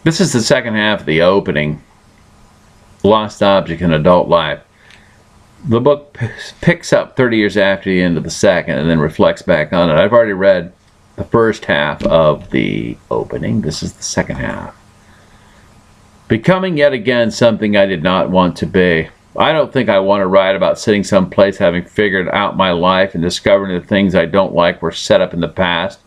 This is the second half of the opening, Lost Object in Adult Life. The book picks up 30 years after the end of the second and then reflects back on it. I've already read the first half of the opening. This is the second half. Becoming yet again something I did not want to be. I don't think I want to write about sitting someplace having figured out my life and discovering the things I don't like were set up in the past,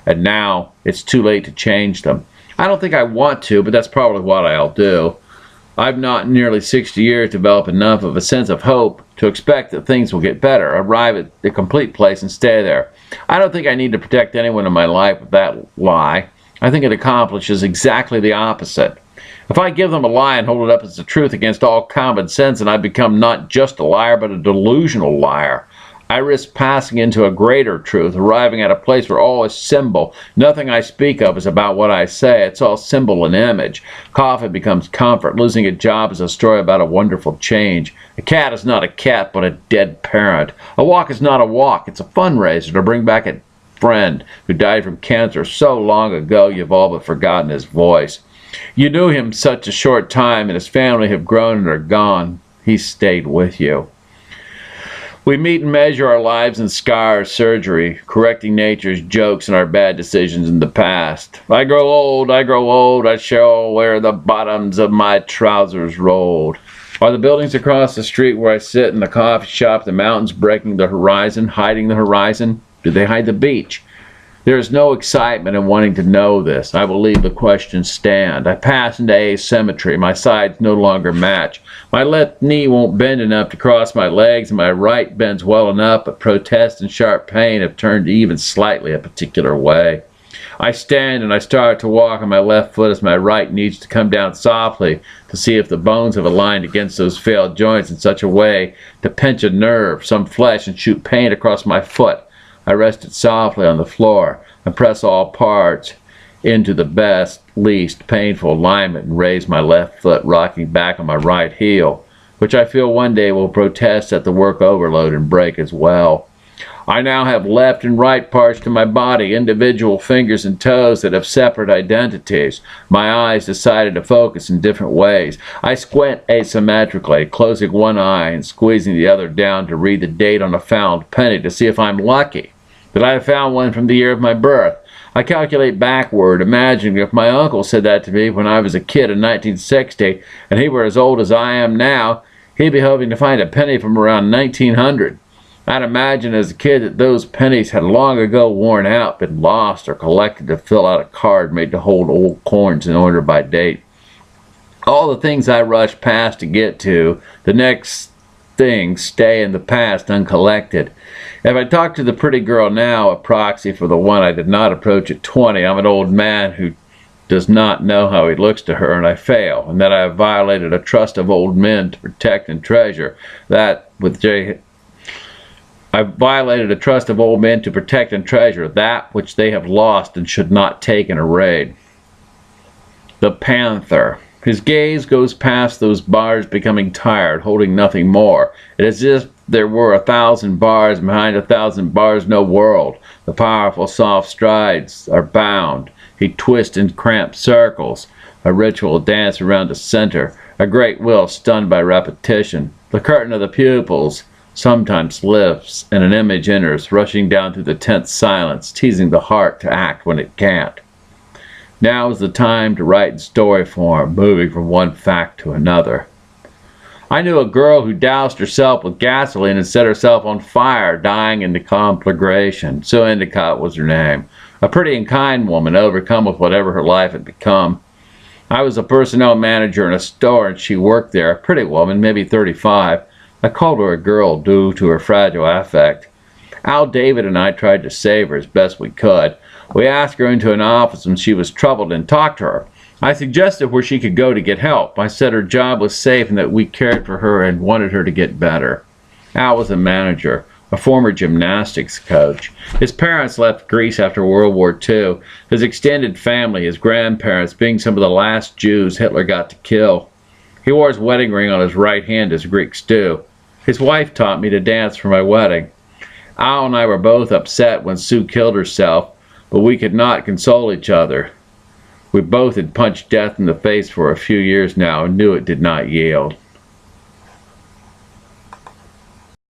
and now it's too late to change them. I don't think I want to, but that's probably what I'll do. I've not in nearly 60 years developed enough of a sense of hope to expect that things will get better, arrive at the complete place and stay there. I don't think I need to protect anyone in my life with that lie. I think it accomplishes exactly the opposite. If I give them a lie and hold it up as the truth against all common sense, then I become not just a liar, but a delusional liar. I risk passing into a greater truth, arriving at a place where all is symbol. Nothing I speak of is about what I say. It's all symbol and image. Coffee becomes comfort. Losing a job is a story about a wonderful change. A cat is not a cat, but a dead parent. A walk is not a walk. It's a fundraiser to bring back a friend who died from cancer so long ago you've all but forgotten his voice. You knew him such a short time, and his family have grown and are gone. He stayed with you. We meet and measure our lives in scars, surgery, correcting nature's jokes and our bad decisions in the past. I grow old, I shall wear the bottoms of my trousers rolled. Are the buildings across the street where I sit in the coffee shop, the mountains breaking the horizon, hiding the horizon? Do they hide the beach? There is no excitement in wanting to know this. I will leave the question stand. I pass into asymmetry. My sides no longer match. My left knee won't bend enough to cross my legs, and my right bends well enough, but protest and sharp pain have turned even slightly a particular way. I stand and I start to walk on my left foot as my right needs to come down softly to see if the bones have aligned against those failed joints in such a way to pinch a nerve, some flesh, and shoot pain across my foot. I rest it softly on the floor and press all parts into the best, least painful alignment and raise my left foot, rocking back on my right heel, which I feel one day will protest at the work overload and break as well. I now have left and right parts to my body, individual fingers and toes that have separate identities. My eyes decided to focus in different ways. I squint asymmetrically, closing one eye and squeezing the other down to read the date on a found penny to see if I'm lucky that I have found one from the year of my birth. I calculate backward, imagining if my uncle said that to me when I was a kid in 1960, and he were as old as I am now, he'd be hoping to find a penny from around 1900. I'd imagine as a kid that those pennies had long ago worn out, been lost, or collected to fill out a card made to hold old coins in order by date. All the things I rush past to get to, the next things stay in the past uncollected. If I talk to the pretty girl now, a proxy for the one I did not approach at 20, I'm an old man who does not know how he looks to her, and I fail, and that I have violated a trust of old men to protect and treasure. I've violated a trust of old men to protect and treasure that which they have lost and should not take in a raid. The Panther. His gaze goes past those bars, becoming tired, holding nothing more. It is as if there were 1,000 bars, and behind 1,000 bars no world. The powerful soft strides are bound. He twists in cramped circles, a ritual dance around the center, a great will stunned by repetition. The curtain of the pupils sometimes lifts, and an image enters, rushing down through the tense silence, teasing the heart to act when it can't. Now is the time to write in story form, moving from one fact to another. I knew a girl who doused herself with gasoline and set herself on fire, dying in the conflagration. Sue Endicott was her name. A pretty and kind woman, overcome with whatever her life had become. I was a personnel manager in a store, and she worked there, a pretty woman, maybe 35. I called her a girl due to her fragile affect. Al David and I tried to save her as best we could. We asked her into an office when she was troubled and talked to her. I suggested where she could go to get help. I said her job was safe and that we cared for her and wanted her to get better. Al was a manager, a former gymnastics coach. His parents left Greece after World War II. His extended family, his grandparents, being some of the last Jews Hitler got to kill. He wore his wedding ring on his right hand as Greeks do. His wife taught me to dance for my wedding. Al and I were both upset when Sue killed herself, but we could not console each other. We both had punched death in the face for a few years now and knew it did not yield.